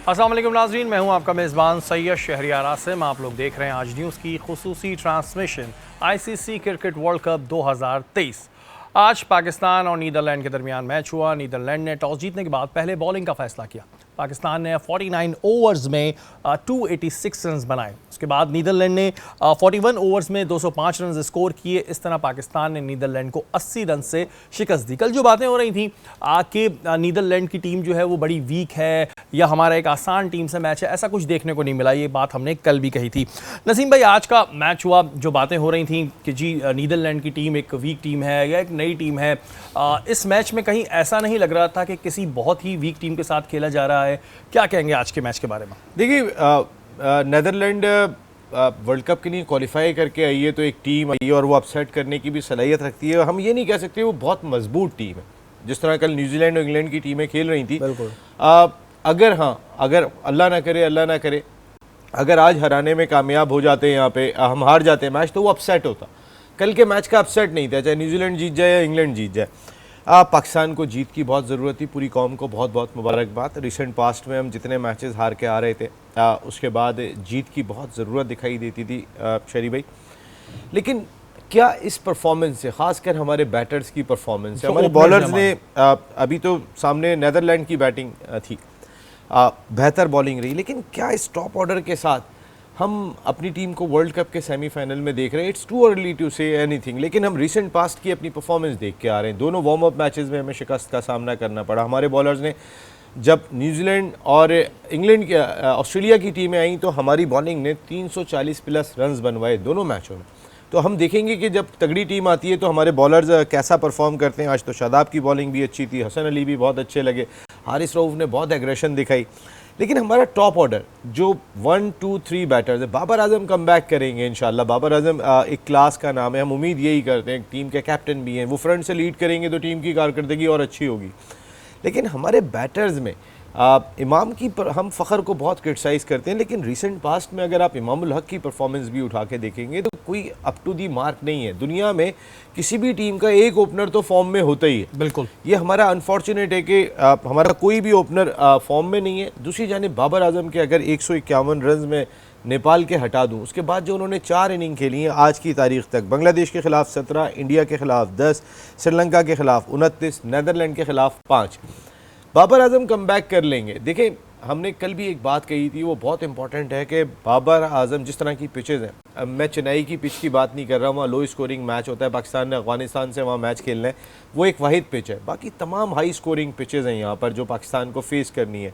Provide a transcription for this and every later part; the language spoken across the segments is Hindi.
अस्सलाम वालेकुम नाज़रीन, मैं हूं आपका मेज़बान सैयद शहरियार आसिम। आप लोग देख रहे हैं आज न्यूज़ की खुसूसी transmission ICC cricket world cup 2023। आज पाकिस्तान और नीदरलैंड के दरमियान मैच हुआ। नीदरलैंड ने टॉस जीतने के बाद पहले बॉलिंग का फैसला किया। पाकिस्तान ने 49 ओवर्स में 286 रन बनाए। उसके बाद नीदरलैंड ने 41 ओवर्स में 205 रन स्कोर किए। इस तरह पाकिस्तान ने नीदरलैंड को 80 रन से शिकस्त दी। कल जो बातें हो रही थी कि नीदरलैंड की टीम जो है वो बड़ी वीक है या हमारा एक आसान टीम से मैच है, ऐसा कुछ देखने को नहीं मिला। ये बात हमने कल भी कही थी। नसीम भाई, आज का मैच हुआ, जो बातें हो रही थी कि जी नीदरलैंड की टीम एक वीक टीम है या एक नई टीम है, इस मैच में कहीं ऐसा नहीं लग रहा था कि किसी बहुत ही वीक टीम के साथ खेला जा रहा है। क्या कहेंगे आज के मैच के बारे में? देखिए, नीदरलैंड वर्ल्ड कप के लिए क्वालिफाई करके आई है, तो एक टीम आई है और वो अपसेट करने की भी सलाहियत रखती है। हम ये नहीं कह सकते वो बहुत मजबूत टीम है, जिस तरह कल न्यूजीलैंड और इंग्लैंड की टीमें खेल रही थी। बिल्कुल। अगर अल्लाह ना करे अगर आज हराने में कामयाब हो जाते हैं, यहाँ पे हम हार जाते हैं मैच, तो वो अपसेट होता। कल के मैच का अपसेट नहीं था, चाहे न्यूजीलैंड जीत जाए या इंग्लैंड जीत जाए। पाकिस्तान को जीत की बहुत ज़रूरत थी, पूरी कौम को बहुत बहुत मुबारकबाद। रिसेंट पास्ट में हम जितने मैचेस हार के आ रहे थे, उसके बाद जीत की बहुत ज़रूरत दिखाई देती थी शरी भाई। लेकिन क्या इस परफॉर्मेंस से, ख़ासकर हमारे बैटर्स की परफॉर्मेंस से, हमारे बॉलर्स ने अभी तो सामने नीदरलैंड की बैटिंग थी, बेहतर बॉलिंग रही, लेकिन क्या इस टॉप ऑर्डर के साथ हम अपनी टीम को वर्ल्ड कप के सेमीफाइनल में देख रहे हैं? It's too early to say anything, लेकिन हम रिसेंट पास्ट की अपनी परफॉर्मेंस देख के आ रहे हैं। दोनों वार्म अप मैचेस में हमें शिकस्त का सामना करना पड़ा। हमारे बॉलर्स ने, जब न्यूजीलैंड और इंग्लैंड की ऑस्ट्रेलिया की टीमें आई, तो हमारी बॉलिंग ने 340 प्लस रन बनवाए दोनों मैचों में। तो हम देखेंगे कि जब तगड़ी टीम आती है तो हमारे बॉलर्स कैसा परफॉर्म करते हैं। आज तो शादाब की बॉलिंग भी अच्छी थी, हसन अली भी बहुत अच्छे लगे, हारिस रऊफ ने बहुत एग्रेशन दिखाई। लेकिन हमारा टॉप ऑर्डर जो 1, 2, 3 बैटर्स है, बाबर आजम कम बैक करेंगे इंशाल्लाह। बाबर आजम एक क्लास का नाम है, हम उम्मीद यही करते हैं। टीम के कैप्टन भी हैं, वो फ्रंट से लीड करेंगे तो टीम की कारकर्दगी और अच्छी होगी। लेकिन हमारे बैटर्स में इमाम की हम फ़खर को बहुत क्रिटिसाइज़ करते हैं, लेकिन रिसेंट पास्ट में अगर आप इमामुल हक की परफॉर्मेंस भी उठा के देखेंगे तो कोई अप टू दी मार्क नहीं है। दुनिया में किसी भी टीम का एक ओपनर तो फॉर्म में होता ही है। बिल्कुल, ये हमारा अनफॉर्चुनेट है कि हमारा कोई भी ओपनर फॉर्म में नहीं है। दूसरी जानिब बाबर आजम के अगर 151 रन में नेपाल के हटा दूं, उसके बाद जो उन्होंने 4 इनिंग खेली हैं आज की तारीख तक, बांग्लादेश के खिलाफ 17, इंडिया के खिलाफ 10, श्रीलंका के खिलाफ 29, नीदरलैंड के खिलाफ 5, बाबर आजम कम बैक कर लेंगे। देखें, हमने कल भी एक बात कही थी, वो बहुत इंपॉर्टेंट है कि बाबर आजम जिस तरह की पिचेज़ हैं, अब मैं चेन्नई की पिच की बात नहीं कर रहा हूँ, वहाँ लो स्कोरिंग मैच होता है, पाकिस्तान ने अफगानिस्तान से वहाँ मैच खेलना है, वो एक वाहिद पिच है। बाकी तमाम हाई स्कोरिंग पिचेज़ हैं यहाँ पर जो पाकिस्तान को फेस करनी है।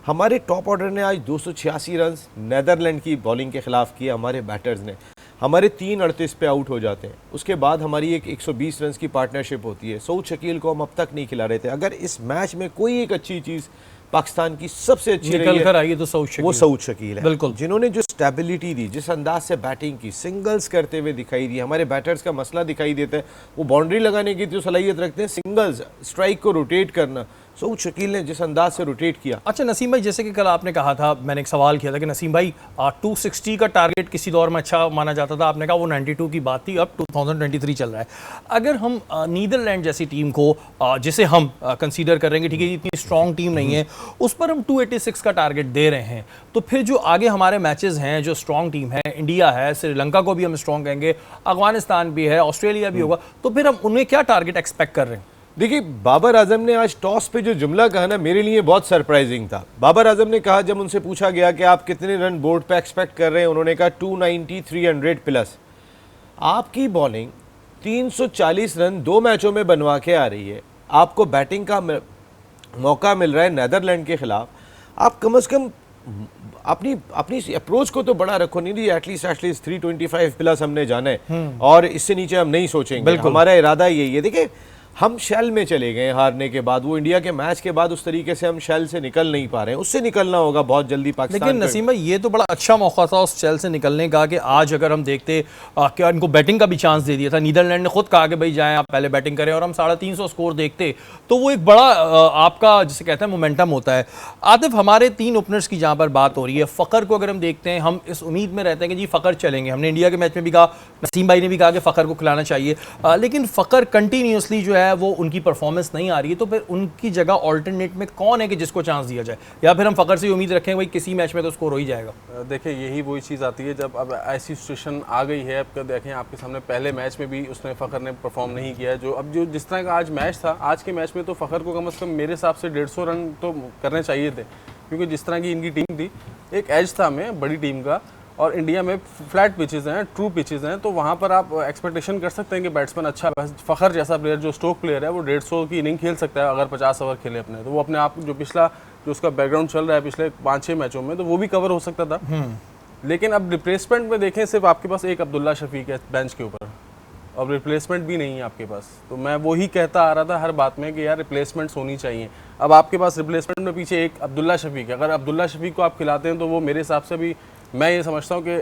हमारे टॉप ऑर्डर ने आज 286 रन नीदरलैंड की बॉलिंग के खिलाफ किए हमारे बैटर्स ने। हमारे 3:38 पे आउट हो जाते हैं। उसके बाद हमारी एक 120 रन की पार्टनरशिप होती है। सऊद शकील को हम अब तक नहीं खिला रहे थे। अगर इस मैच में कोई एक अच्छी चीज़ पाकिस्तान की सबसे अच्छी निकल कर आई है तो वो सऊद शकील है। बिल्कुल, जिन्होंने जो स्टेबिलिटी दी, जिस अंदाज से बैटिंग की, सिंगल्स करते हुए दिखाई दी। हमारे बैटर्स का मसला दिखाई देता है, वो बाउंड्री लगाने की जो सलाहियत रखते हैं, सिंगल्स, स्ट्राइक को रोटेट करना, सऊद शकील ने जिस अंदाज से रोटेट किया। अच्छा नसीम भाई, जैसे कि कल आपने कहा था, मैंने एक सवाल किया था कि नसीम भाई 260 का टारगेट किसी दौर में अच्छा माना जाता था, आपने कहा वो 92 की बात थी, अब 2023 चल रहा है। अगर हम नीदरलैंड जैसी टीम को जिसे हम कंसीडर कर रहे हैं, ठीक है, इतनी स्ट्रॉन्ग टीम नहीं है, उस पर हम 286 का टारगेट दे रहे हैं, तो फिर जो आगे हमारे मैचेस हैं, जो स्ट्रॉन्ग टीम है, इंडिया है, श्रीलंका को भी हम स्ट्रॉन्ग कहेंगे, अफगानिस्तान भी है, ऑस्ट्रेलिया भी होगा, तो फिर हम उन्हें क्या टारगेट एक्सपेक्ट कर रहे हैं? देखिए, बाबर आजम ने आज टॉस पे जो जुमला कहा ना, मेरे लिए बहुत सरप्राइजिंग था। बाबर आजम ने कहा, जब उनसे पूछा गया कि आप कितने रन बोर्ड पे एक्सपेक्ट कर रहे हैं, उन्होंने कहा 290, 300 प्लस। आपकी बॉलिंग 340 रन 2 मैचों में बनवा के आ रही है, आपको बैटिंग का मौका मिल रहा है नीदरलैंड के खिलाफ, आप कम से कम अपनी अप्रोच को तो बड़ा रखो। नहीं, एटलीस्ट 325 प्लस हमने जाना है और इससे नीचे हम नहीं सोचेंगे। हमारा इरादा यही है। देखिए, हम शेल में चले गए हारने के बाद, वो इंडिया के मैच के बाद उस तरीके से हम शेल से निकल नहीं पा रहे हैं, उससे निकलना होगा बहुत जल्दी पाकिस्तान। लेकिन नसीम भाई, ये तो बड़ा अच्छा मौका था उस शेल से निकलने का कि आज अगर हम देखते कि इनको बैटिंग का भी चांस दे दिया था, नीदरलैंड ने खुद कहा कि भाई जाएं आप पहले बैटिंग करें, और हम 350 स्कोर देखते तो वो एक बड़ा आपका जिसे कहते हैं मोमेंटम होता है। आतिफ, हमारे 3 ओपनर्स की जहाँ पर बात हो रही है, फ़खर को अगर हम देखते हैं, हम इस उम्मीद में रहते हैं कि जी फ़खर चलेंगे। हमने इंडिया के मैच में भी कहा, नसीम भाई ने भी कहा कि फ़खर को खिलाना चाहिए, लेकिन फ़खर कंटिन्यूसली जो रहा है वो उनकी परफॉर्मेंस नहीं आ रही है, तो फिर उनकी जगह ऑल्टरनेट में कौन है कि जिसको चांस दिया जाए, या फिर हम फ़खर से उम्मीद रखें भाई किसी मैच में तो स्कोर हो ही जाएगा? देखिए यही वही चीज़ आती है जब अब ऐसी सिचुएशन आ गई है। अब देखें आपके सामने पहले मैच में भी उसने फ़खर ने परफॉर्म नहीं किया, जो अब जो जिस तरह का आज मैच था, आज के मैच में तो फ़खर को कम से कम मेरे हिसाब से 150 रन तो करने चाहिए थे, क्योंकि जिस तरह की इनकी टीम थी, एक एज था में बड़ी टीम का, और इंडिया में फ्लैट पिचेस हैं, ट्रू पिचेस हैं, तो वहाँ पर आप एक्सपेक्टेशन कर सकते हैं कि बैट्समैन अच्छा, फ़खर जैसा प्लेयर जो स्ट्रोक प्लेयर है वो 150 की इनिंग खेल सकता है अगर 50 ओवर खेले अपने, तो वो अपने आप जो पिछला जो उसका बैकग्राउंड चल रहा है पिछले 5-6 मैचों में, तो वो भी कवर हो सकता था। लेकिन अब रिप्लेसमेंट में देखें, सिर्फ आपके पास एक अब्दुल्ला शफीक है बेंच के ऊपर, अब रिप्लेसमेंट भी नहीं है आपके पास। तो मैं वही कहता आ रहा था हर बात में कि यार रिप्लेसमेंट्स होनी चाहिए। अब आपके पास रिप्लेसमेंट में पीछे एक अब्दुल्ला शफीक है, अगर अब्दुल्ला शफीक को आप खिलाते हैं तो वो मेरे हिसाब से भी, मैं ये समझता हूँ कि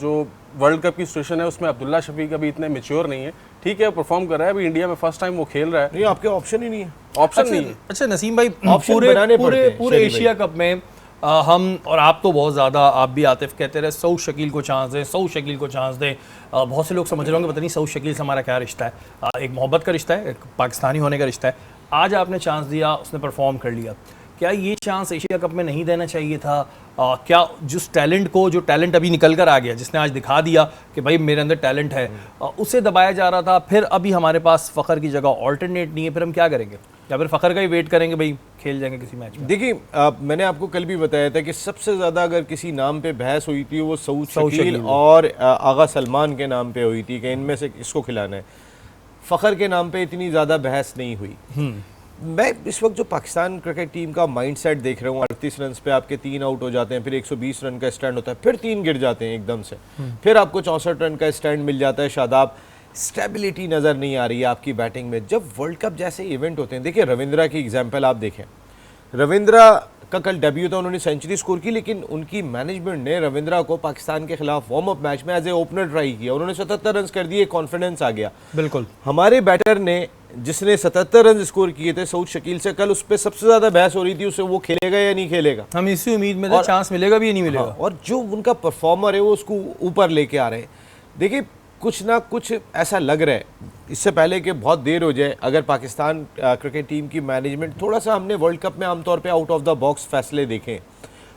जो वर्ल्ड कप की सिचुएशन है उसमें अब्दुल्ला शफीक अभी इतने मैच्योर नहीं है। ठीक है, परफॉर्म कर रहा है, अभी इंडिया में फर्स्ट टाइम वो खेल रहा है, नहीं आपके ऑप्शन ही नहीं है, ऑप्शन नहीं है। अच्छा नसीम भाई, ऑप्शन बनाने पड़ते हैं, पूरे शरीफ एशिया कप में हम और आप तो बहुत ज़्यादा, आप भी आतिफ कहते रहे सऊद शकील को चांस दें, सऊद शकील को चांस दें। बहुत से लोग समझ रहे होंगे पता नहीं सऊद शकील से हमारा क्या रिश्ता है। एक मोहब्बत का रिश्ता है, एक पाकिस्तानी होने का रिश्ता है। आज आपने चांस दिया, उसने परफॉर्म कर लिया, क्या ये चांस एशिया कप में नहीं देना चाहिए था? क्या जिस टैलेंट को, जो टैलेंट अभी निकल कर आ गया, जिसने आज दिखा दिया कि भाई मेरे अंदर टैलेंट है, उसे दबाया जा रहा था, फिर अभी हमारे पास फ़खर की जगह ऑल्टरनेट नहीं है, फिर हम क्या करेंगे? या फिर फ़खर का ही वेट करेंगे भाई खेल जाएंगे किसी मैच में? देखिए मैंने आपको कल भी बताया था कि सबसे ज़्यादा अगर किसी नाम पे बहस हुई थी वो सऊद शकील और आगा सलमान के नाम पे हुई थी कि इनमें से इसको खिलाना है। फ़खर के नाम पे इतनी ज़्यादा बहस नहीं हुई। मैं इस वक्त जो पाकिस्तान क्रिकेट टीम का माइंडसेट देख रहा हूँ, 38 रन पे आपके 3 आउट हो जाते हैं, फिर 120 रन का स्टैंड होता है, फिर 3 गिर जाते हैं एकदम से, फिर आपको 64 रन का स्टैंड मिल जाता है। शादाब, स्टेबिलिटी नज़र नहीं आ रही है आपकी बैटिंग में। जब वर्ल्ड कप जैसे इवेंट होते हैं, देखिए रविंद्रा की एग्जाम्पल आप देखें, रविंद्रा का कल डेब्यू था, उन्होंने सेंचुरी स्कोर की, लेकिन उनकी मैनेजमेंट ने रविंद्रा को पाकिस्तान के खिलाफ वार्म अप मैच में एज ए ओपनर ट्राई किया, उन्होंने 77 रन कर दिए, कॉन्फिडेंस आ गया। बिल्कुल, हमारे बैटर ने जिसने 77 रन स्कोर किए थे सऊद शकील से, कल उस पर सबसे ज्यादा बहस हो रही थी, उसे वो खेलेगा या नहीं खेलेगा। हम इसी उम्मीद में थे चांस मिलेगा भी या नहीं मिलेगा। हाँ, और जो उनका परफॉर्मर है वो उसको ऊपर लेके आ रहे हैं। देखिए कुछ ना कुछ ऐसा लग रहा है, इससे पहले कि बहुत देर हो जाए, अगर पाकिस्तान क्रिकेट टीम की मैनेजमेंट थोड़ा सा, हमने वर्ल्ड कप में आमतौर पे आउट ऑफ द बॉक्स फैसले देखें।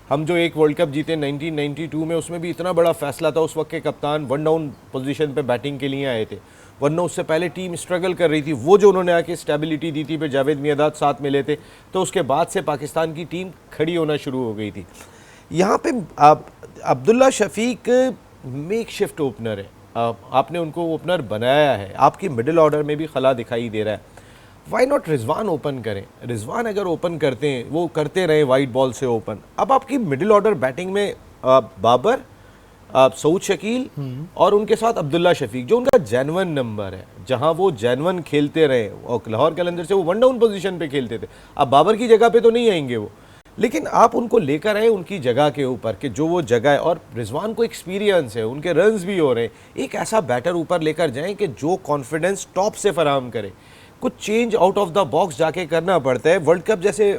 हम जो एक वर्ल्ड कप जीते 1992 में, उसमें भी इतना बड़ा फैसला था, उस वक्त के कप्तान 1 डाउन पोजीशन पे बैटिंग के लिए आए थे, वरना उससे पहले टीम स्ट्रगल कर रही थी। वो जो उन्होंने आके स्टेबिलिटी दी थी, फिर जावेद मियादाद साथ मिले थे, तो उसके बाद से पाकिस्तान की टीम खड़ी होना शुरू हो गई थी। यहाँ पे Abdullah Shafique makeshift opener है, आपने उनको ओपनर बनाया है, आपकी मिडिल ऑर्डर में भी खला दिखाई दे रहा है। वाई नॉट रिजवान ओपन करें? रिजवान अगर ओपन करते हैं, वो करते रहे वाइट बॉल से ओपन। अब आपकी मिडिल ऑर्डर बैटिंग में बाबर, सऊद शकील और उनके साथ अब्दुल्ला शफीक, जो उनका जेन्युइन नंबर है, जहां वो जेन्युइन खेलते रहे, और लाहौर कलंदर से वो 1 डाउन पोजीशन पे खेलते थे। अब बाबर की जगह पे तो नहीं आएंगे वो, लेकिन आप उनको लेकर आए उनकी जगह के ऊपर कि जो वो जगह है, और रिजवान को एक्सपीरियंस है, उनके रन्स भी हो रहे हैं। एक ऐसा बैटर ऊपर लेकर जाएं कि जो कॉन्फिडेंस टॉप से फराहम करे। कुछ change out of the box जाके करना पड़ता है। वर्ल्ड कप जैसे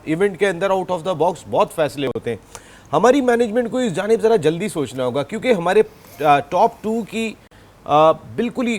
इवेंट के अंदर आउट ऑफ द बॉक्स बहुत फैसले होते हैं। हमारी मैनेजमेंट को इस जानिब ज़रा जल्दी सोचना होगा, क्योंकि हमारे टॉप 2 की बिल्कुल ही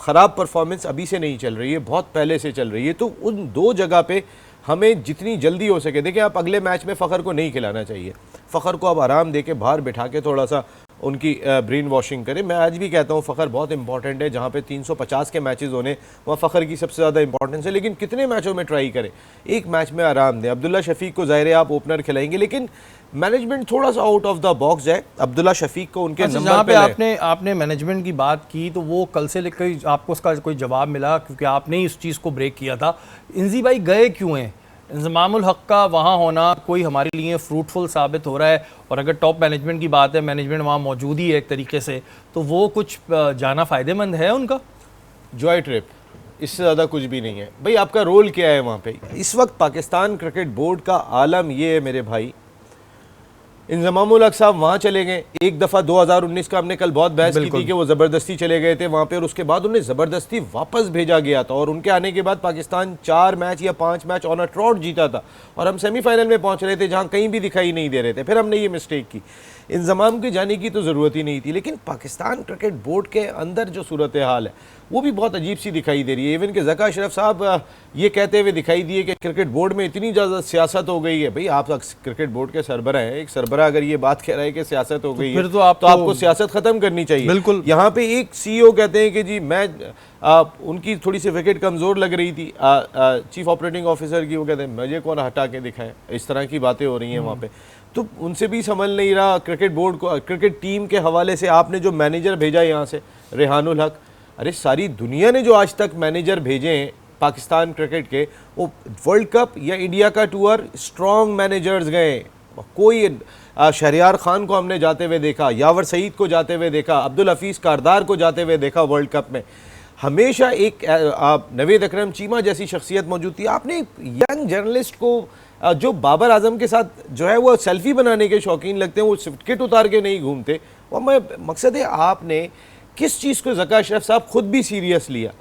ख़राब परफॉर्मेंस अभी से नहीं चल रही है, बहुत पहले से चल रही है। तो उन 2 जगह पे हमें जितनी जल्दी हो सके, देखिए आप अगले मैच में फ़खर को नहीं खिलाना चाहिए, फ़खर को अब आराम दे के बाहर बिठा के थोड़ा सा उनकी ब्रेन वॉशिंग करें। मैं आज भी कहता हूँ फ़खर बहुत इंपॉर्टेंट है, जहाँ पे 350 के मैचेस होने वहाँ फ़खर की सबसे ज़्यादा इंपॉर्टेंस है, लेकिन कितने मैचों में ट्राई करें, एक मैच में आराम दें। अब्दुल्ला शफीक को ज़ाहिर है आप ओपनर खिलाएंगे, लेकिन मैनेजमेंट थोड़ा सा आउट ऑफ द बॉक्स जाए, अब्दुल्ला शफीक को उनके नंबर जहाँ पे आपने मैनेजमेंट की बात की, तो वो कल से लेकर आपको उसका कोई जवाब मिला? क्योंकि आपने ही इस चीज़ को ब्रेक किया था। इंजी भाई गए क्यों हैं? इंज़मामुल हक़ का वहाँ होना कोई हमारे लिए फ्रूटफुल साबित हो रहा है, और अगर टॉप मैनेजमेंट की बात है, मैनेजमेंट वहाँ मौजूद ही है एक तरीके से, तो वो कुछ जाना फ़ायदेमंद है उनका। जॉय ट्रिप, इससे ज़्यादा कुछ भी नहीं है भाई। आपका रोल क्या है वहाँ पे? इस वक्त पाकिस्तान क्रिकेट बोर्ड का आलम ये है मेरे भाई, इंज़मामुल हक़ साहब वहाँ चले गए। एक दफ़ा 2019 का हमने कल बहुत बहस की थी कि वो ज़बरदस्ती चले गए थे वहाँ पे, और उसके बाद उन्हें ज़बरदस्ती वापस भेजा गया था, और उनके आने के बाद पाकिस्तान 4 मैच या 5 मैच ऑन अ ट्रॉट जीता था, और हम सेमीफाइनल में पहुँच रहे थे जहाँ कहीं भी दिखाई नहीं दे रहे थे। फिर हमने ये मिस्टेक की। इंजमाम के जाने की तो ज़रूरत ही नहीं थी। लेकिन पाकिस्तान क्रिकेट बोर्ड के अंदर जो सूरत हाल है वो भी बहुत अजीब सी दिखाई दे रही है। इवन कि ज़का अशरफ साहब ये कहते हुए दिखाई दिए कि क्रिकेट बोर्ड में इतनी ज़्यादा सियासत हो गई है। भाई आप क्रिकेट बोर्ड के सरबरा हैं, एक सरबरा अगर ये बात कह रहा है कि सियासत हो गई है फिर तो आपको सियासत ख़त्म करनी चाहिए। बिल्कुल। यहाँ पे एक CEO कहते हैं कि जी मैं उनकी थोड़ी सी विकेट कमज़ोर लग रही थी चीफ ऑपरेटिंग ऑफिसर की, वो कहते हैं मुझे कौन हटा के दिखाए, इस तरह की बातें हो रही हैं वहाँ पे। तो उनसे भी समझ नहीं रहा क्रिकेट बोर्ड को। क्रिकेट टीम के हवाले से आपने जो मैनेजर भेजा यहाँ से रेहानुल हक, अरे सारी दुनिया ने जो आज तक मैनेजर भेजे हैं पाकिस्तान क्रिकेट के, वो वर्ल्ड कप या इंडिया का टूर स्ट्रॉन्ग मैनेजर्स गए। कोई शहरियार खान को हमने जाते हुए देखा, यावर सईद को जाते हुए देखा, अब्दुल हफीज़ कारदार को जाते हुए देखा वर्ल्ड कप में। हमेशा एक नवेद अकरम चीमा जैसी शख्सियत मौजूद थी। आपने यंग जर्नलिस्ट को जो बाबर आजम के साथ जो है वो सेल्फी बनाने के शौकीन लगते हैं, वो किट उतार के नहीं घूमते। और मैं मकसद है आपने किस चीज़ को ज़का अशरफ साहब खुद भी सीरियस लिया।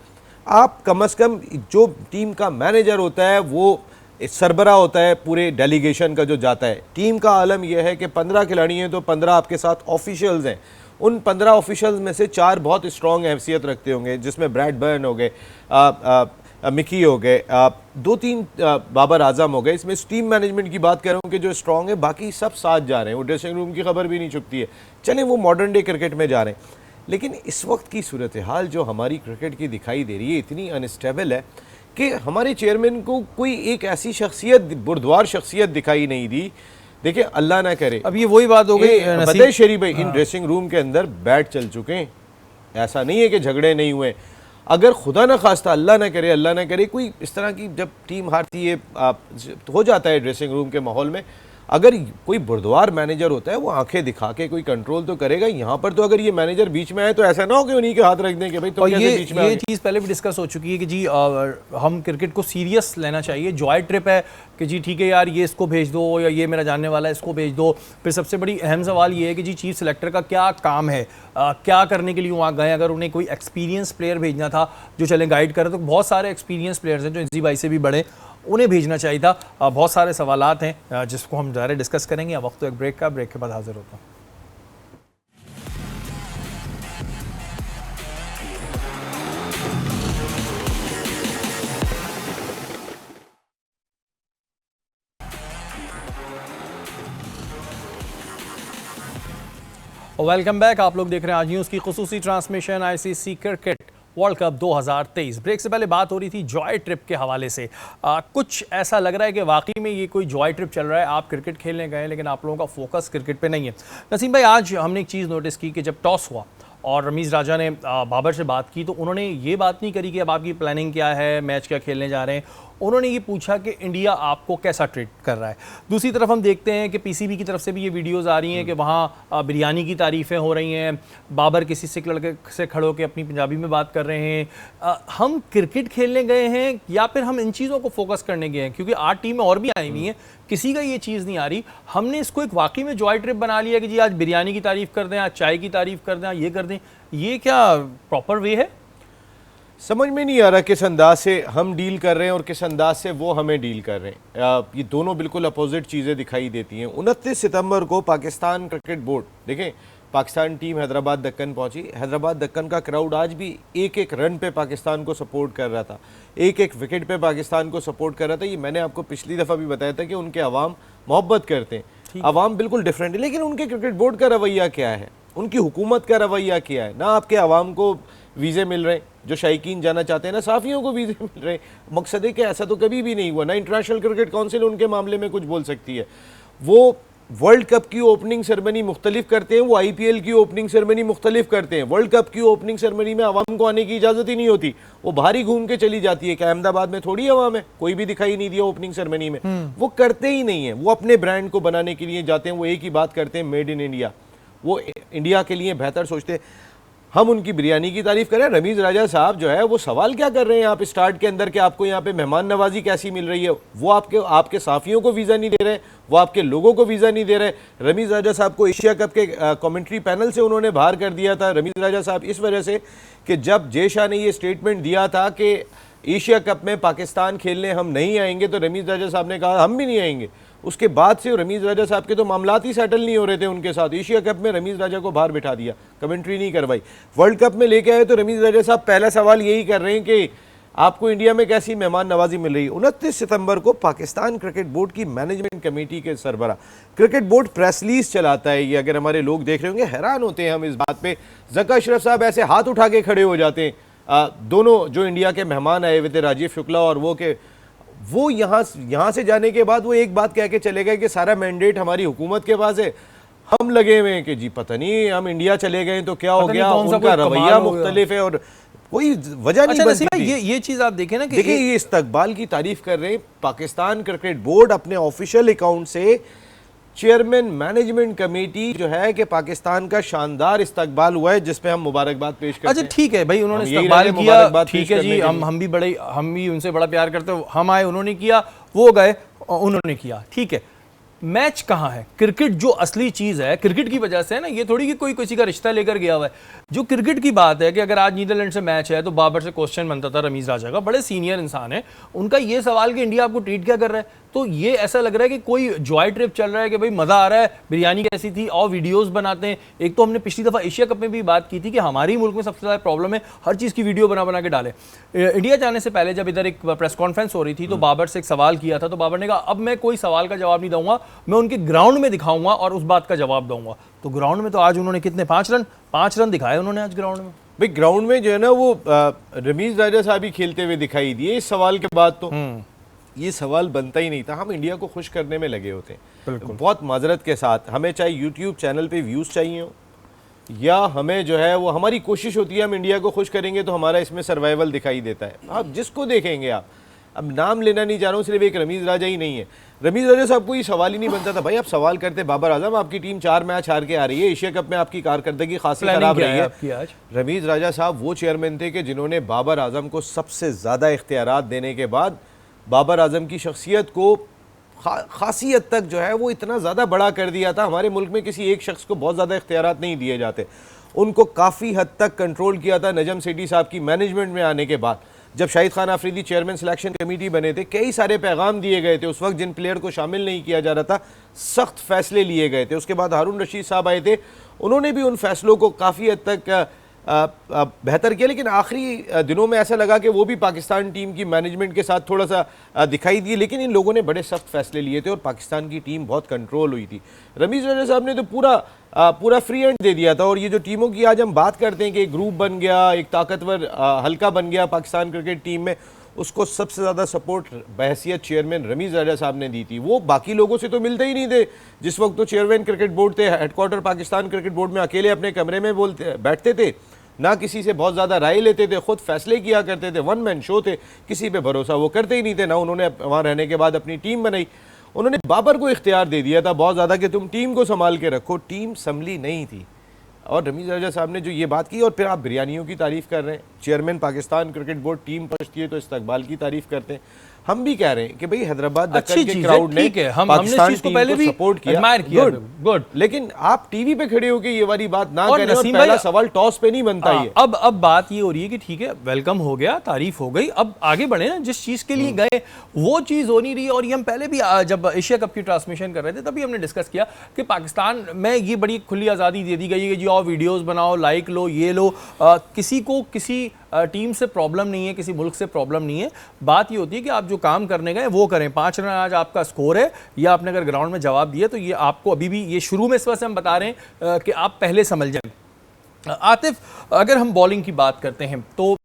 आप कम अज़ कम जो टीम का मैनेजर होता है वो सरबरा होता है पूरे डेलीगेशन का जो जाता है। टीम का आलम यह है कि 15 खिलाड़ी हैं तो 15 आपके साथ ऑफिशियल्स हैं। उन 15 ऑफिशियल्स में से 4 बहुत स्ट्रॉन्ग हैसियत रखते होंगे, जिसमें ब्रैड बर्न हो गए, मिकी हो गए, 2-3 बाबर आजम हो गए। इसमें टीम मैनेजमेंट की बात कर रहा हूँ कि जो स्ट्रॉन्ग है, बाकी सब साथ जा रहे हैं। वो ड्रेसिंग रूम की खबर भी नहीं छुपती है, चलें वो मॉडर्न डे क्रिकेट में जा रहे हैं। लेकिन इस वक्त की सूरत हाल जो हमारी क्रिकेट की दिखाई दे रही है इतनी अनस्टेबल है कि हमारे चेयरमैन को कोई एक ऐसी शख्सियत, बुरदवार शख्सियत दिखाई नहीं दी। देखिए अल्लाह ना करे, अब ये वही बात हो गई बदे शरीफ भाई, इन ड्रेसिंग रूम के अंदर बैट चल चुके हैं। ऐसा नहीं है कि झगड़े नहीं हुए। अगर खुदा ना खास्ता, अल्लाह ना करे कोई इस तरह की जब टीम हारती है हो जाता है ड्रेसिंग रूम के माहौल में, अगर कोई बुरदवार मैनेजर होता है वो आंखें दिखा के कोई कंट्रोल तो करेगा। यहाँ पर तो अगर ये मैनेजर बीच में आए तो ऐसा ना हो कि उन्हीं के हाथ रख दें कि भाई तुम कैसे बीच में आ गए। ये चीज़ पहले भी डिस्कस हो चुकी है कि जी हम क्रिकेट को सीरियस लेना चाहिए। जॉय ट्रिप है कि जी ठीक है यार ये इसको भेज दो, या ये मेरा जानने वाला है इसको भेज दो। फिर सबसे बड़ी अहम सवाल ये है कि जी चीफ सेलेक्टर का क्या काम है, क्या करने के लिए वहाँ गए। अगर उन्हें कोई एक्सपीरियंस प्लेयर भेजना था जो चले गाइड करे, तो बहुत सारे एक्सपीरियंस प्लेयर्स हैं जो इसी भाई से भी बड़े, उन्हें भेजना चाहिए था। बहुत सारे सवालात हैं जिसको हम ज़रा डिस्कस करेंगे। अब वक्त तो एक ब्रेक का, ब्रेक के बाद हाजिर होता हूँ। Welcome back. आप लोग देख रहे हैं आज न्यूज़ की खुसूसी transmission ICC cricket world cup 2023। Break से पहले बात हो रही थी जॉय ट्रिप के हवाले से। कुछ ऐसा लग रहा है कि वाकई में ये कोई जॉय ट्रिप चल रहा है। आप क्रिकेट खेलने गए लेकिन आप लोगों का फोकस क्रिकेट पे नहीं है। नसीम भाई, आज हमने एक चीज़ नोटिस की कि जब टॉस हुआ और रमीज़ राजा ने बाबर से बात की तो उन्होंने ये बात नहीं करी कि अब आपकी प्लानिंग क्या है, मैच क्या खेलने जा रहे हैं। उन्होंने ये पूछा कि इंडिया आपको कैसा ट्रीट कर रहा है। दूसरी तरफ हम देखते हैं कि PCB की तरफ से भी ये वीडियोस आ रही हैं कि वहाँ बिरयानी की तारीफ़ें हो रही हैं। बाबर किसी सिख लड़के से खड़े होकर अपनी पंजाबी में बात कर रहे हैं। हम क्रिकेट खेलने गए हैं या फिर हम इन चीज़ों को फोकस करने गए हैं? क्योंकि 8 टीमें और भी आई हुई हैं, किसी का ये चीज़ नहीं आ रही। हमने इसको एक वाकई में जॉय ट्रिप बना लिया कि जी आज बिरयानी की तारीफ़ कर दें, आज चाय की तारीफ़ कर दें, ये कर दें। ये क्या प्रॉपर वे है? समझ में नहीं आ रहा किस अंदाज से हम डील कर रहे हैं और किस अंदाज से वो हमें डील कर रहे हैं। ये दोनों बिल्कुल अपोजिट चीज़ें दिखाई देती हैं। 29 सितंबर को पाकिस्तान क्रिकेट बोर्ड, देखें पाकिस्तान टीम हैदराबाद दक्कन पहुंची। हैदराबाद दक्कन का क्राउड आज भी एक एक रन पे पाकिस्तान को सपोर्ट कर रहा था, एक एक विकेट पे पाकिस्तान को सपोर्ट कर रहा था। ये मैंने आपको पिछली दफ़ा भी बताया था कि उनके अवाम मोहब्बत करते हैं, अवाम बिल्कुल डिफरेंट है। लेकिन उनके क्रिकेट बोर्ड का रवैया क्या है, उनकी हुकूमत का रवैया क्या है? ना आपके अवाम को वीज़े मिल रहे हैं, जो शायकीन जाना चाहते हैं, ना साफ़ियों को वीज़े मिल रहे हैं। मकसद है कि ऐसा तो कभी भी नहीं हुआ, ना इंटरनेशनल क्रिकेट काउंसिल उनके मामले में कुछ बोल सकती है। वो वर्ल्ड कप की ओपनिंग सेरेमनी मुख्तलिफ करते हैं, वो IPL की ओपनिंग सेरेमनी मुख्तलिफ करते हैं। वर्ल्ड कप की ओपनिंग सेरेमनी में आवाम को आने की इजाज़त ही नहीं होती, वो बाहर ही घूम के चली जाती है। कि अहमदाबाद में थोड़ी आवाम है, कोई भी दिखाई नहीं दिया ओपनिंग सेरेमनी में। वो करते ही नहीं है, वो अपने ब्रांड को बनाने के लिए जाते हैं। वो एक ही बात करते हैं, मेड इन इंडिया। वो इंडिया के लिए बेहतर सोचते हैं। हम उनकी बिरयानी की तारीफ करें, रमीज़ राजा साहब जो है वो सवाल क्या कर रहे हैं आप स्टार्ट के अंदर कि आपको यहाँ पे मेहमान नवाजी कैसी मिल रही है। वो आपके साफियों को वीज़ा नहीं दे रहे, वो आपके लोगों को वीज़ा नहीं दे रहे। रमीज़ राजा साहब को एशिया कप के कमेंट्री पैनल से उन्होंने बाहर कर दिया था। रमीज़ राजा साहब इस वजह से कि जब जय शाह ने ये स्टेटमेंट दिया था कि एशिया कप में पाकिस्तान खेलने हम नहीं आएंगे, तो रमीज़ राजा साहब ने कहा हम भी नहीं आएंगे। उसके बाद से रमीज़ राजा साहब के तो मामलात ही सेटल नहीं हो रहे थे उनके साथ। एशिया कप में रमीज़ राजा को बाहर बिठा दिया, कमेंट्री नहीं करवाई। वर्ल्ड कप में लेके आए तो रमीज़ राजा साहब पहला सवाल यही कर रहे हैं कि आपको इंडिया में कैसी मेहमान नवाजी मिल रही है। 29 सितंबर को पाकिस्तान क्रिकेट बोर्ड की मैनेजमेंट कमेटी के सरबरा, क्रिकेट बोर्ड प्रेस रिलीज चलाता है, ये अगर हमारे लोग देख रहे होंगे हैरान होते हैं हम इस बात पे। ज़का अशरफ साहब ऐसे हाथ उठा के खड़े हो जाते हैं, दोनों जो इंडिया के मेहमान आए हुए थे राजीव शुक्ला और वो यहाँ से जाने के बाद वो एक बात कह के चले गए कि सारा मैंडेट हमारी हुकूमत के पास है। हम लगे हुए हैं कि जी पता नहीं हम इंडिया चले गए तो क्या हो गया, उनका रवैया मुख्तलिफ है और कोई वजह नहीं बनती। ये चीज आप देखें ना कि देखिए ये इस्तकबाल की तारीफ कर रहे हैं। पाकिस्तान क्रिकेट बोर्ड अपने ऑफिशियल अकाउंट से चेयरमैन मैनेजमेंट कमेटी जो है कि पाकिस्तान का शानदार इस्तकबाल हुआ है जिसपे हम मुबारकबाद पेश करते हैं। अच्छा ठीक है भाई, उन्होंने इस्तकबाल किया, ठीक है जी, हम भी उनसे बड़ा प्यार करते हैं। हम आए, उन्होंने किया, वो गए, उन्होंने किया, ठीक है। मैच कहाँ है? क्रिकेट जो असली चीज है, क्रिकेट की वजह से है ना, ये थोड़ी कि कोई किसी का रिश्ता लेकर गया हुआ है। जो क्रिकेट की बात है कि अगर आज नीदरलैंड से मैच है तो बाबर से क्वेश्चन बनता था रमीज राजा का, बड़े सीनियर इंसान है, उनका ये सवाल कि इंडिया आपको ट्रीट क्या कर रहा है, तो ये ऐसा लग रहा है कि कोई जॉय ट्रिप चल रहा है कि भाई मजा आ रहा है, बिरयानी कैसी थी और वीडियोस बनाते हैं। एक तो हमने पिछली दफा एशिया कप में भी बात की थी कि हमारे मुल्क में सबसे ज्यादा प्रॉब्लम है हर चीज की वीडियो बना बना के डाले। इंडिया जाने से पहले जब इधर एक प्रेस कॉन्फ्रेंस हो रही थी तो बाबर से एक सवाल किया था, तो बाबर ने कहा अब मैं कोई सवाल का जवाब नहीं दूंगा, मैं उनके ग्राउंड में दिखाऊंगा और उस बात का जवाब दूंगा। तो ग्राउंड में तो आज उन्होंने कितने 5 रन दिखाए उन्होंने आज ग्राउंड में। भाई ग्राउंड में जो है ना वो रमीज राजा साहब ही खेलते हुए दिखाई दिए। इस सवाल के बाद तो ये सवाल बनता ही नहीं था। हम इंडिया को खुश करने में लगे होते हैं बहुत माजरत के साथ। हमें चाहे यूट्यूब चैनल पे व्यूज़ चाहिए हो या हमें जो है वो हमारी कोशिश होती है हम इंडिया को खुश करेंगे तो हमारा इसमें सर्वाइवल दिखाई देता है। आप जिसको देखेंगे, आप अब नाम लेना नहीं चाह रहा हूँ, सिर्फ एक रमीज राजा ही नहीं है। रमीज राजा साहब को ये सवाल ही नहीं बनता था। भाई आप सवाल करते बाबर आजम, आपकी टीम 4 मैच हार के आ रही है, एशिया कप में आपकी कारकर्दगी खासी खराब रही है। रमीज राजा साहब वो चेयरमैन थे कि जिन्होंने बाबर आजम को सबसे ज़्यादा इख्तियारात देने के बाद बाबर आजम की शख्सियत को खासी हद तक जो है वो इतना ज़्यादा बड़ा कर दिया था। हमारे मुल्क में किसी एक शख्स को बहुत ज़्यादा इख्तियारात नहीं दिए जाते, उनको काफ़ी हद तक कंट्रोल किया था नजम सेठी साहब की मैनेजमेंट में आने के बाद। जब Shahid Khan Afridi chairman selection committee बने थे, कई सारे पैगाम दिए गए थे। उस वक्त जिन प्लेयर को शामिल नहीं किया जा रहा था, सख्त फैसले लिए गए थे। उसके बाद हारून रशीद साहब आए थे, उन्होंने भी उन फैसलों को काफ़ी हद तक बेहतर किया। लेकिन आखिरी दिनों में ऐसा लगा कि वो भी पाकिस्तान टीम की मैनेजमेंट के साथ थोड़ा सा दिखाई दिए। लेकिन इन लोगों ने बड़े सख्त फैसले लिए थे और पाकिस्तान की टीम बहुत कंट्रोल हुई थी। रमीज राजा साहब ने तो पूरा फ्री हैंड दे दिया था। और ये जो टीमों की आज हम बात करते हैं कि एक ग्रुप बन गया, एक ताकतवर हल्का बन गया पाकिस्तान क्रिकेट टीम में, उसको सबसे ज़्यादा सपोर्ट बहैसियत चेयरमैन रमीज राजा साहब ने दी थी। वो बाकी लोगों से तो मिलते ही नहीं थे। जिस वक्त तो चेयरमैन क्रिकेट बोर्ड थे, हेडक्वार्टर पाकिस्तान क्रिकेट बोर्ड में अकेले अपने कमरे में बैठते थे, ना किसी से बहुत ज़्यादा राय लेते थे, खुद फैसले किया करते थे, वन मैन शो थे, किसी पे भरोसा वो करते ही नहीं थे। ना उन्होंने वहाँ रहने के बाद अपनी टीम बनाई, उन्होंने बाबर को इख्तियार दे दिया था बहुत ज़्यादा कि तुम टीम को संभाल के रखो। टीम संभली नहीं थी और रमीज राजा साहब ने जो ये बात की। और फिर आप बिरयानियों की तारीफ़ कर रहे हैं, chairman Pakistan cricket board team पहुंचती है तो इस्तकबाल की तारीफ़ करते हैं। हम भी कह रहे हैं कि भाई हैदराबाद दक्कन के क्राउड ने पाकिस्तान टीम को सपोर्ट किया, गुड। लेकिन आप टीवी पे खड़े होकर ये वाली बात ना करें। और पहला सवाल टॉस पे नहीं बनता है। अब बात ये हो रही है कि ठीक है, वेलकम हो गया, तारीफ हो गई, अब आगे बढ़े ना। जिस चीज के लिए गए वो चीज हो नहीं रही। और ये हम पहले भी जब एशिया कप की ट्रांसमिशन कर रहे थे तभी हमने डिस्कस किया कि पाकिस्तान में ये बड़ी खुली आज़ादी दे दी गई है कि जी और वीडियोस बनाओ, लाइक लो, ये लो, किसी को किसी टीम से प्रॉब्लम नहीं है, किसी मुल्क से प्रॉब्लम नहीं है। बात ये होती है कि आप जो काम करने गए वो करें। 5 रन आज आपका स्कोर है, या आपने अगर ग्राउंड में जवाब दिया तो ये आपको अभी भी, ये शुरू में इस वजह से हम बता रहे हैं कि आप पहले समझ जाएं। आतिफ, अगर हम बॉलिंग की बात करते हैं तो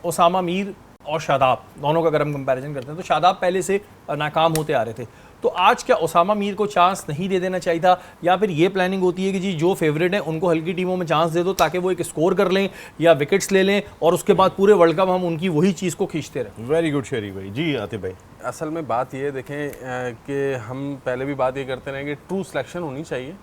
उसामा मीर और शादाब दोनों का अगर हम कंपैरिजन करते हैं तो शादाब पहले से नाकाम होते आ रहे थे, तो आज क्या उसामा मीर को चांस नहीं दे देना चाहिए था, या फिर ये प्लानिंग होती है कि जी जो फेवरेट हैं उनको हल्की टीमों में चांस दे दो ताकि वो एक स्कोर कर लें या विकेट्स ले लें और उसके बाद पूरे वर्ल्ड कप हम उनकी वही चीज़ को खींचते रहें? वेरी गुड शेरी भाई। जी आतिफ भाई, असल में बात ये देखें कि हम पहले भी बात ये करते रहे कि ट्रू सिलेक्शन होनी चाहिए।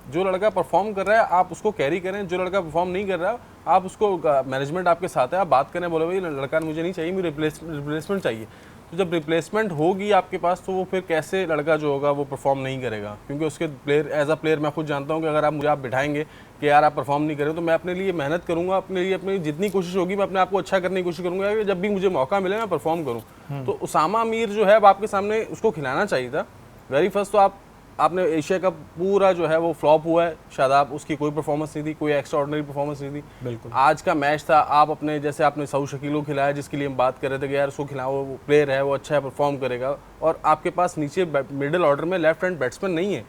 जो लड़का परफॉर्म कर रहा है आप उसको कैरी करें, जो लड़का परफॉर्म नहीं कर रहा आप उसको, मैनेजमेंट आपके साथ है, आप बात करें, बोले भाई लड़का मुझे नहीं चाहिए, मुझे रिप्लेसमेंट चाहिए। तो जब रिप्लेसमेंट होगी आपके पास तो वो फिर कैसे लड़का जो होगा वो परफॉर्म नहीं करेगा, क्योंकि उसके प्लेयर, एज अ प्लेयर मैं खुद जानता हूँ कि अगर आप बिठाएंगे कि यार आप परफॉर्म नहीं करें तो मैं अपने लिए मेहनत करूँगा, अपने लिए अपनी जितनी कोशिश होगी मैं अपने आप को अच्छा करने की कोशिश करूँगा कि जब भी मुझे मौका मिले मैं परफॉर्म करूँ। तो उसामा मीर जो है अब आपके सामने उसको खिलाना चाहिए था, वेरी फर्स्ट तो आपने एशिया कप पूरा जो है वो फ्लॉप हुआ है, शादाब उसकी कोई परफॉर्मेंस नहीं थी, कोई एक्स्ट्रा ऑर्डिनरी परफॉर्मेंस नहीं थी। बिल्कुल। आज का मैच था, आप अपने जैसे आपने सऊ शकील को खिलाया, जिसके लिए हम बात कर रहे थे कि यार उसको खिलाओ, वो प्लेयर है, वो अच्छा है, परफॉर्म करेगा, और आपके पास नीचे मिडिल ऑर्डर में लेफ्ट हैंड बैट्समैन नहीं है।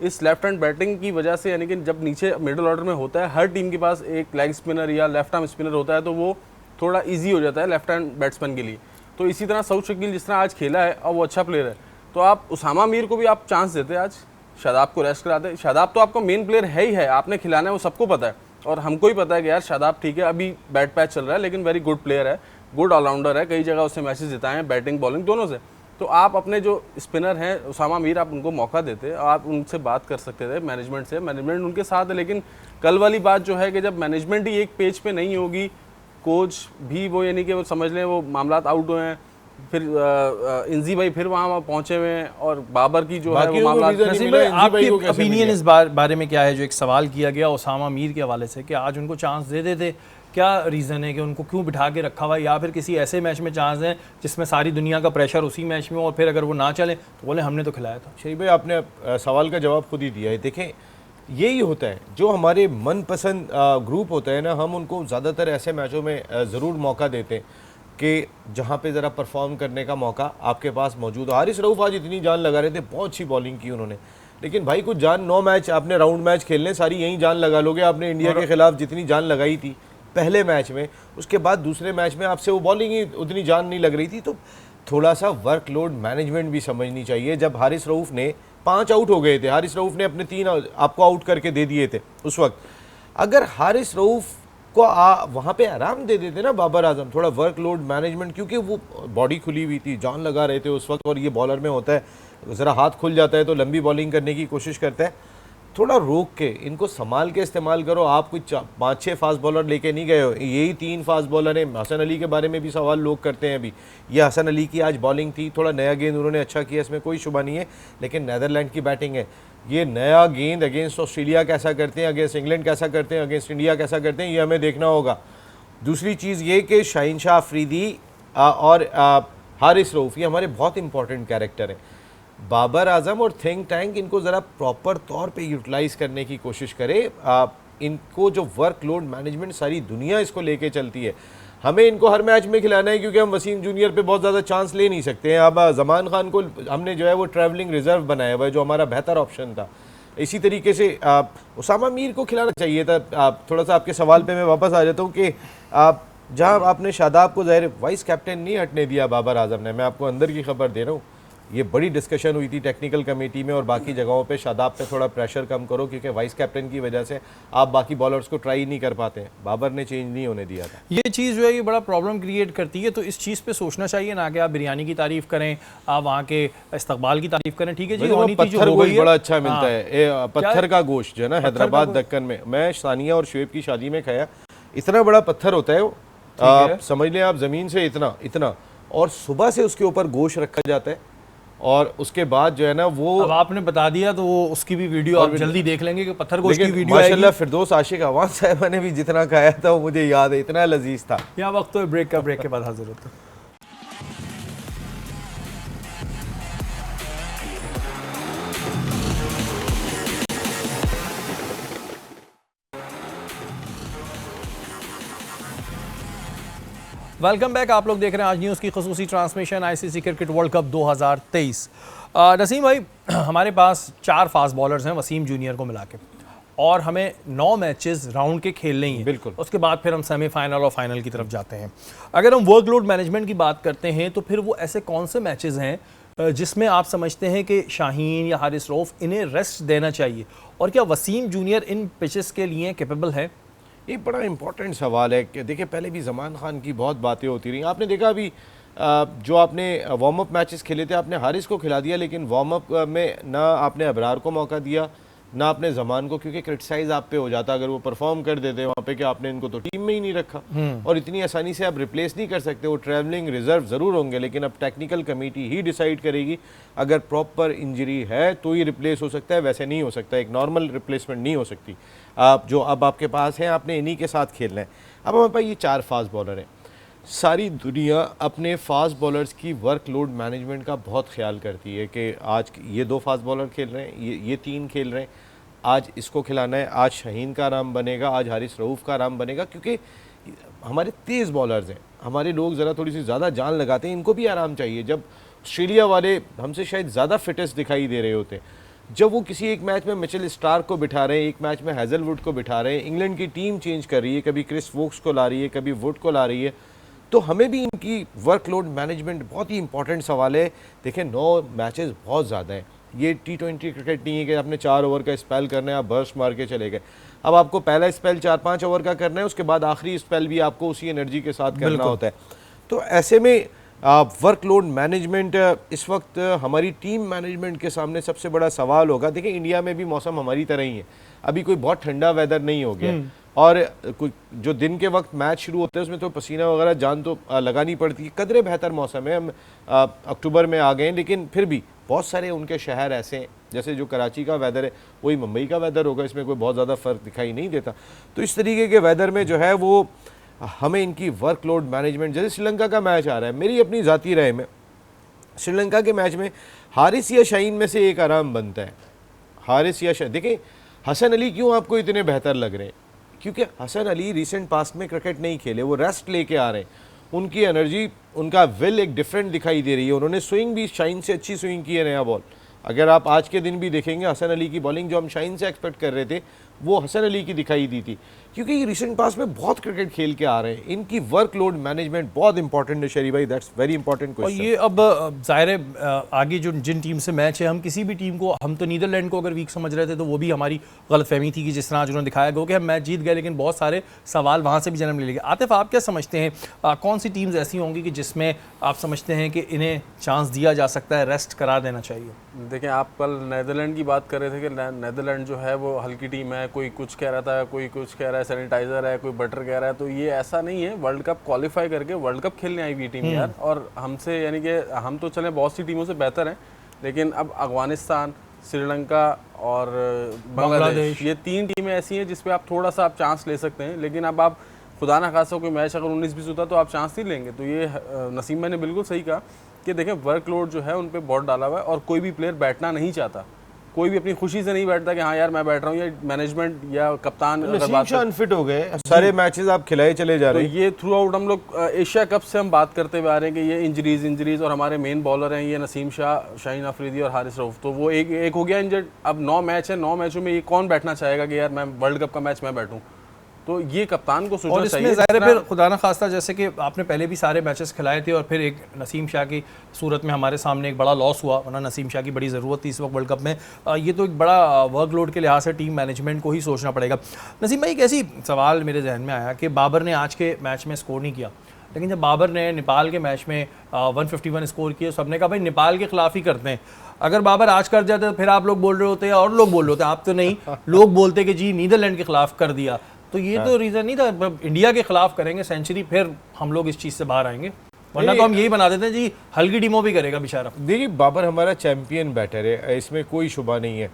इस लेफ्ट हैंड बैटिंग की वजह से, यानी कि जब नीचे मिडिल ऑर्डर में होता है, हर टीम के पास एक लेग स्पिनर या लेफ्ट आर्म स्पिनर होता है, तो वो थोड़ा ईजी हो जाता है लेफ्ट हैंड बैट्समैन के लिए। तो इसी तरह सऊ शकील जिस तरह आज खेला है और वो अच्छा प्लेयर है, तो आप उसामा मीर को भी आप चांस देते आज, शादाब को रेस्ट कराते। शादाब तो आपका मेन प्लेयर है ही है, आपने खिलाना है, वो सबको पता है, और हमको ही पता है कि यार शादाब ठीक है अभी बैट पैच चल रहा है, लेकिन वेरी गुड प्लेयर है, गुड ऑलराउंडर है, कई जगह उसने मैचेस जिताए हैं बैटिंग बॉलिंग दोनों से। तो आप अपने जो स्पिनर हैं उसामा मीर, आप उनको मौका देते, आप उनसे बात कर सकते थे मैनेजमेंट से, मैनेजमेंट उनके साथ है। लेकिन कल वाली बात जो है कि जब मैनेजमेंट ही एक पेज पे नहीं होगी, कोच भी वो यानी कि वो समझ लें वो मामलात आउट हुए हैं, फिर इंजी भाई फिर वहाँ पहुंचे हुए हैं, और बाबर की जो है वो मामला। नसीम भाई, आपकी ओपिनियन इस बारे में क्या है? जो एक सवाल किया गया उसामा मीर के हवाले से कि आज उनको चांस दे देते, क्या रीज़न है कि उनको क्यों बिठा के रखा हुआ, या फिर किसी ऐसे मैच में चांस है जिसमें सारी दुनिया का प्रेशर उसी मैच में, और फिर अगर वो ना चले तो बोले हमने तो खिलाया था। शरीफ भाई, आपने सवाल का जवाब खुद ही दिया है। देखें, यही होता है, जो हमारे मनपसंद ग्रुप होता है ना, हम उनको ज़्यादातर ऐसे मैचों में ज़रूर मौका देते हैं कि जहाँ पे ज़रा परफॉर्म करने का मौका आपके पास मौजूद हो। हारिस रऊफ़ आज इतनी जान लगा रहे थे, बहुत अच्छी बॉलिंग की उन्होंने, लेकिन भाई कुछ जान, 9 मैच आपने राउंड मैच खेलने, सारी यही जान लगा लोगे। आपने इंडिया के खिलाफ जितनी जान लगाई थी पहले मैच में, उसके बाद दूसरे मैच में आपसे वो बॉलिंग ही उतनी जान नहीं लग रही थी। तो थोड़ा सा वर्कलोड मैनेजमेंट भी समझनी चाहिए। जब हारिस रऊफ़ ने 5 आउट हो गए थे, हारिस रऊफ़ ने अपने 3 आपको आउट करके दे दिए थे उस वक्त, अगर हारिस रऊफ़ को वहाँ पे आराम दे देते ना बाबर आजम, थोड़ा वर्कलोड मैनेजमेंट, क्योंकि वो बॉडी खुली हुई थी, जान लगा रहे थे उस वक्त, और ये बॉलर में होता है ज़रा हाथ खुल जाता है तो लंबी बॉलिंग करने की कोशिश करता है। थोड़ा रोक के इनको संभाल के इस्तेमाल करो। आप कुछ 5-6 फास्ट बॉलर लेके नहीं गए हो, यही 3 फास्ट बॉलर हैं। हसन अली के बारे में भी सवाल लोग करते हैं अभी, ये हसन अली की आज बॉलिंग थी, थोड़ा नया गेंद उन्होंने अच्छा किया, इसमें कोई शुबा नहीं है, लेकिन नेदरलैंड की बैटिंग है, ये नया गेंद अगेंस्ट ऑस्ट्रेलिया कैसा करते हैं, अगेंस्ट इंग्लैंड कैसा करते हैं, अगेंस्ट इंडिया कैसा करते हैं, ये हमें देखना होगा। दूसरी चीज़ ये कि शाहीन शाह अफरीदी और हारिस रऊफ़ ये हमारे बहुत इंपॉर्टेंट कैरेक्टर हैं। बाबर आजम और थिंक टैंक इनको ज़रा प्रॉपर तौर पे यूटिलाइज़ करने की कोशिश करे। इनको जो वर्कलोड मैनेजमेंट, सारी दुनिया इसको लेके चलती है, हमें इनको हर मैच में खिलाना है, क्योंकि हम वसीम जूनियर पे बहुत ज़्यादा चांस ले नहीं सकते हैं। अब जमान खान को हमने जो है वो ट्रैवलिंग रिजर्व बनाया हुआ है, जो हमारा बेहतर ऑप्शन था। इसी तरीके से उसामा मीर को खिलाना चाहिए था। थोड़ा सा आपके सवाल पे मैं वापस आ जाता हूँ कि जहाँ आपने शादाब को ज़ाहिर वाइस कैप्टन नहीं हटने दिया बाबर आजम ने, मैं आपको अंदर की खबर दे रहा हूँ, ये बड़ी डिस्कशन हुई थी टेक्निकल कमेटी में और बाकी जगहों पे, शादाब पे थोड़ा प्रेशर कम करो, क्योंकि वाइस कैप्टन की वजह से आप बाकी बॉलर्स को ट्राई नहीं कर पाते हैं। बाबर ने चेंज नहीं होने दिया था। ये चीज़ जो है ये बड़ा प्रॉब्लम क्रिएट करती है, तो इस चीज़ पे सोचना चाहिए ना कि आप बिरयानी की तारीफ करें, आप वहाँ के इस्तकबाल की तारीफ करें, ठीक है जी, पत्थर गोश्त बड़ा अच्छा मिलता है, पत्थर का गोश्त जो है ना हैदराबाद दक्कन में, मैं सानिया और शुएब की शादी में खाया, इतना बड़ा पत्थर होता है वो, समझ लें आप ज़मीन से इतना, और सुबह से उसके ऊपर गोश्त रखा जाता है, और उसके बाद जो है ना वो, अब आपने बता दिया तो वो उसकी भी वीडियो आप जल्दी देख लेंगे कि पत्थर गोश्त की वीडियो माशाल्लाह फिरदौस आशिक अवान साहिबा ने भी जितना खाया था वो मुझे याद है, इतना लजीज था। यहाँ वक्त तो ब्रेक के बाद हाजिर होता है। वेलकम बैक, आप लोग देख रहे हैं आज न्यूज़ की खुसूसी transmission ICC cricket world cup 2023। Naseem भाई, हमारे पास 4 फास्ट बॉलर्स हैं वसीम जूनियर को मिला के, और हमें 9 मैचेस राउंड के खेलने ही हैं। बिल्कुल, उसके बाद फिर हम सेमीफाइनल और फाइनल की तरफ जाते हैं। अगर हम वर्कलोड मैनेजमेंट की बात करते हैं तो फिर वो ऐसे कौन से मैचेस हैं जिसमें आप समझते हैं कि शाहीन या हारिस रऊफ़ इन्हें रेस्ट देना चाहिए, और क्या वसीम जूनियर इन पिचेस के लिए कैपेबल है? ये बड़ा इंपॉर्टेंट सवाल है कि देखिए, पहले भी ज़मान खान की बहुत बातें होती रही। आपने देखा अभी जो आपने वार्म अप मैचेस खेले थे, आपने हारिस को खिला दिया, लेकिन वार्म अप में ना आपने अबरार को मौका दिया, ना आपने ज़मान को, क्योंकि क्रिटिसाइज आप पे हो जाता अगर वो परफॉर्म कर देते वहाँ पे कि आपने इनको तो टीम में ही नहीं रखा, और इतनी आसानी से आप रिप्लेस नहीं कर सकते। वो ट्रैवलिंग रिजर्व ज़रूर होंगे, लेकिन अब टेक्निकल कमेटी ही डिसाइड करेगी। अगर प्रॉपर इंजरी है तो ही रिप्लेस हो सकता है, वैसे नहीं हो सकता, एक नॉर्मल रिप्लेसमेंट नहीं हो सकती। आप जो अब आपके पास हैं, आपने इन्हीं के साथ खेलना है। अब हमारे पास ये 4 फास्ट बॉलर हैं। सारी दुनिया अपने फास्ट बॉलर्स की वर्कलोड मैनेजमेंट का बहुत ख्याल करती है कि आज ये 2 फास्ट बॉलर खेल रहे हैं, ये 3 खेल रहे हैं, आज इसको खिलाना है, आज शाहीन का आराम बनेगा, आज हारिस रऊफ़ का आराम बनेगा, क्योंकि हमारे तेज़ बॉलर्स हैं, हमारे लोग ज़रा थोड़ी सी ज़्यादा जान लगाते हैं, इनको भी आराम चाहिए। जब ऑस्ट्रेलिया वाले हमसे शायद ज़्यादा फिटेस्ट दिखाई दे रहे होते हैं, जब वो किसी एक मैच में मिचेल स्टार्क को बिठा रहे हैं, एक मैच में हैज़लवुड को बिठा रहे हैं, इंग्लैंड की टीम चेंज कर रही है, कभी क्रिस वोक्स को ला रही है, कभी वुड को ला रही है, तो हमें भी इनकी वर्कलोड मैनेजमेंट बहुत ही इंपॉर्टेंट सवाल है। देखें 9 मैचेस बहुत ज़्यादा है, ये T20 क्रिकेट नहीं है कि आपने 4 ओवर का स्पेल करना है, आप बर्स्ट मार के चले गए। अब आपको पहला स्पेल 4-5 ओवर का करना है, उसके बाद आखिरी स्पेल भी आपको उसी एनर्जी के साथ करना होता है। तो ऐसे में वर्कलोड मैनेजमेंट इस वक्त हमारी टीम मैनेजमेंट के सामने सबसे बड़ा सवाल होगा। देखिए इंडिया में भी मौसम हमारी तरह ही है, अभी कोई बहुत ठंडा वेदर नहीं हो गया, और कुछ जो दिन के वक्त मैच शुरू होते हैं उसमें तो पसीना वगैरह जान तो लगानी पड़ती है। कदरे बेहतर मौसम है, हम अक्टूबर में आ गए हैं, लेकिन फिर भी बहुत सारे उनके शहर ऐसे हैं, जैसे जो कराची का वेदर है वही मुंबई का वेदर होगा, इसमें कोई बहुत ज़्यादा फ़र्क दिखाई नहीं देता। तो इस तरीके के वेदर में जो है वो हमें इनकी वर्कलोड मैनेजमेंट, जैसे श्रीलंका का मैच आ रहा है, मेरी अपनी ज़ाती राय में श्रीलंका के मैच में हारिस या शाहीन में से एक आराम बनता है। हारिस या शाहीन, देखिए हसन अली क्यों आपको इतने बेहतर लग रहे हैं, क्योंकि हसन अली रिसेंट पास्ट में क्रिकेट नहीं खेले, वो रेस्ट लेके आ रहे हैं, उनकी एनर्जी, उनका विल एक डिफरेंट दिखाई दे रही है। उन्होंने स्विंग भी शाहीन से अच्छी स्विंग की है, नया बॉल। अगर आप आज के दिन भी देखेंगे हसन अली की बॉलिंग जो हम शाहीन से एक्सपेक्ट कर रहे थे वो हसन अली की दिखाई दी थी, क्योंकि ये रिसेंट पास में बहुत क्रिकेट खेल के आ रहे हैं। इनकी वर्कलोड मैनेजमेंट बहुत इंपॉर्टेंट है शरी भाई, दैट्स वेरी इंपॉर्टेंट और क्वेश्चन। ये अब ज़ाहिर है आगे जो जिन टीम से मैच है, हम किसी भी टीम को, हम तो नीदरलैंड को अगर वीक समझ रहे थे तो वो भी हमारी गलतफहमी थी कि जिस तरह आज उन्होंने दिखाया गया कि हम मैच जीत गए, लेकिन बहुत सारे सवाल वहाँ से भी जन्म ले लेंगे। आतिफ, आप क्या समझते हैं कौन सी टीम्स ऐसी होंगी कि जिसमें आप समझते हैं कि इन्हें चांस दिया जा सकता है, रेस्ट करा देना चाहिए? देखिए आप कल नीदरलैंड की बात कर रहे थे कि नीदरलैंड जो है वो हल्की टीम है, कोई कुछ कह रहा था, कोई कुछ कह रहा है सैनिटाइजर है, कोई बटर कह रहा है, तो ये ऐसा नहीं है। वर्ल्ड कप क्वालिफाई करके वर्ल्ड कप खेलने आई हुई टीम यार, और हमसे यानी कि हम तो चले बहुत सी टीमों से बेहतर हैं, लेकिन अब अफगानिस्तान, श्रीलंका और बांग्लादेश, ये 3 टीमें ऐसी हैं जिसपे आप थोड़ा सा आप चांस ले सकते हैं। लेकिन अब आप खुदा ना खासा कोई मैच अगर 19-20 होता तो आप चांस नहीं लेंगे। तो ये नसीम भाई ने बिल्कुल सही कहा कि देखें वर्कलोड जो है उन पे बहुत डाला हुआ है, और कोई भी प्लेयर बैठना नहीं चाहता, कोई भी अपनी खुशी से नहीं बैठता कि हाँ यार मैं बैठ रहा हूँ, या मैनेजमेंट या कप्तान अनफिट हो गए, सारे मैचेस आप खिलाए चले जा रहे हैं। तो ये थ्रू आउट हम लोग एशिया कप से हम बात करते हुए आ रहे हैं कि ये इंजरीज, और हमारे मेन बॉलर हैं ये नसीम शाह, शाहीन अफरीदी और हारिस रऊफ, तो वो एक हो गया इंजर्ड। अब 9 मैच है, 9 मैचों में ये कौन बैठना चाहेगा कि यार मैं वर्ल्ड कप का मैच मैं बैठूं? तो ये कप्तान को सोचना चाहिए। और इसमें ज़ाहिर है फिर खुदा ना खास्ता जैसे कि आपने पहले भी सारे मैचेस खिलाए थे और फिर एक नसीम शाह की सूरत में हमारे सामने एक बड़ा लॉस हुआ, वरना नसीम शाह की बड़ी ज़रूरत थी इस वक्त वर्ल्ड कप में। ये तो एक बड़ा वर्कलोड के लिहाज से टीम मैनेजमेंट को ही सोचना पड़ेगा। नसीम भाई, एक ऐसी सवाल मेरे जहन में आया कि बाबर ने आज के मैच में स्कोर नहीं किया, लेकिन जब बाबर ने नेपाल के मैच में 151 स्कोर किए, सबने कहा भाई नेपाल के खिलाफ ही करते हैं। अगर बाबर आज कर जाते तो फिर आप लोग बोल रहे होते और लोग बोल रहे होते, आप तो नहीं, लोग बोलते कि जी नीदरलैंड के खिलाफ कर दिया। तो ये तो रीज़न नहीं था, इंडिया के खिलाफ करेंगे सेंचुरी, फिर हम लोग इस चीज़ से बाहर आएंगे, वरना तो हम यही बना देते हैं जी हल्की टीमों भी करेगा बेचारा। देखिए बाबर हमारा चैंपियन बैटर है, इसमें कोई शुबा नहीं है।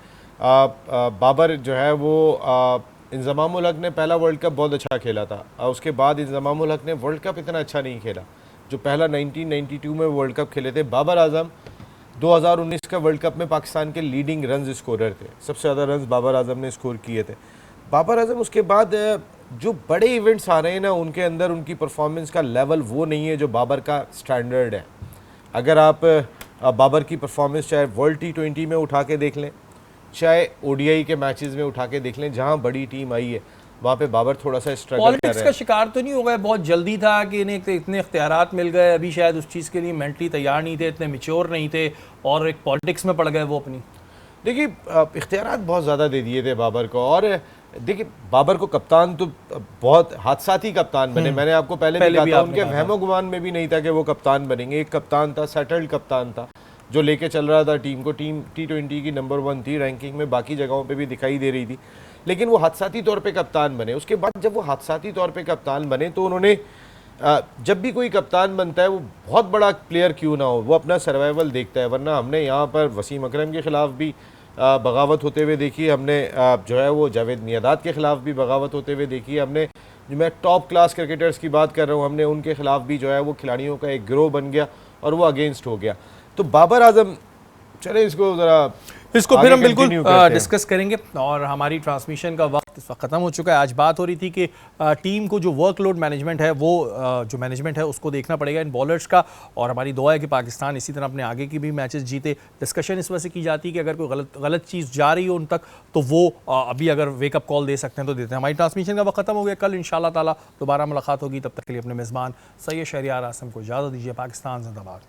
बाबर जो है वो इंजमाम उल हक ने पहला वर्ल्ड कप बहुत अच्छा खेला था, उसके बाद इंजमाम उल हक ने वर्ल्ड कप इतना अच्छा नहीं खेला। जो पहला 1992 में वर्ल्ड कप खेले थे, बाबर आजम 2019 का वर्ल्ड कप में पाकिस्तान के लीडिंग रन्स स्कोरर थे, सबसे ज़्यादा रन्स बाबर आजम ने स्कोर किए थे। बाबर आजम उसके बाद जो बड़े इवेंट्स आ रहे हैं ना, उनके अंदर उनकी परफॉर्मेंस का लेवल वो नहीं है जो बाबर का स्टैंडर्ड है। अगर आप बाबर की परफॉर्मेंस चाहे वर्ल्ड T20 में उठा के देख लें, चाहे ODI के मैचेस में उठा के देख लें, जहां बड़ी टीम आई है वहाँ पे बाबर थोड़ा सा स्ट्रगल कर रहे हैं। पॉलिटिक्स का शिकार तो नहीं हो गए? बहुत जल्दी था कि इन्हें इतने इख्तियारात मिल गए, अभी शायद उस चीज़ के लिए मेंटली तैयार नहीं थे, इतने मैच्योर नहीं थे, और एक पॉलिटिक्स में पड़ गए वो अपनी। देखिए इख्तियारात बहुत ज़्यादा दे दिए थे बाबर को, और देखिए बाबर को कप्तान तो बहुत हादसाती कप्तान बने। मैंने आपको पहले भी कहा था, उनके वहमो गुमान में भी नहीं था कि वो कप्तान बनेंगे। एक कप्तान था, सेटल्ड कप्तान था, जो लेके चल रहा था टीम को। टीम T20 की नंबर 1 थी रैंकिंग में, बाकी जगहों पे भी दिखाई दे रही थी, लेकिन वो हादसाती तौर पे कप्तान बने। उसके बाद जब वो हादसाती तौर पे कप्तान बने तो उन्होंने, जब भी कोई कप्तान बनता है वो बहुत बड़ा प्लेयर क्यों ना हो, वो अपना सर्वाइवल देखता है। वरना हमने यहाँ पर वसीम अकरम के ख़िलाफ़ भी बगावत होते हुए देखी, हमने जो है वो जावेद मियादाद के ख़िलाफ़ भी बगावत होते हुए देखी, हमने जो मैं टॉप क्लास क्रिकेटर्स की बात कर रहा हूँ, हमने उनके खिलाफ भी जो है वो खिलाड़ियों का एक गिरोह बन गया और वो अगेंस्ट हो गया। तो बाबर आजम, चले इसको ज़रा इसको आगे फिर हम बिल्कुल continue करते हैं। डिस्कस करेंगे। और हमारी ट्रांसमिशन का वक्त इस वक्त ख़त्म हो चुका है। आज बात हो रही थी कि टीम को जो वर्कलोड मैनेजमेंट है वो जो मैनेजमेंट है उसको देखना पड़ेगा इन बॉलर्स का, और हमारी दुआ है कि पाकिस्तान इसी तरह अपने आगे की भी मैचेस जीते। डिस्कशन इस वजह से की जाती है कि अगर कोई गलत चीज़ जा रही हो उन तक तो वो अभी अगर वेकअप कॉल दे सकते हैं तो देते हैं। हमारी ट्रांसमिशन का वक्त ख़त्म हो गया। कल इंशाअल्लाह ताला दोबारा मुलाकात होगी। तब तक के लिए अपने मेज़बान सैयद शहरियार आसिम को इजाज़त दीजिए। पाकिस्तान जिंदाबाद।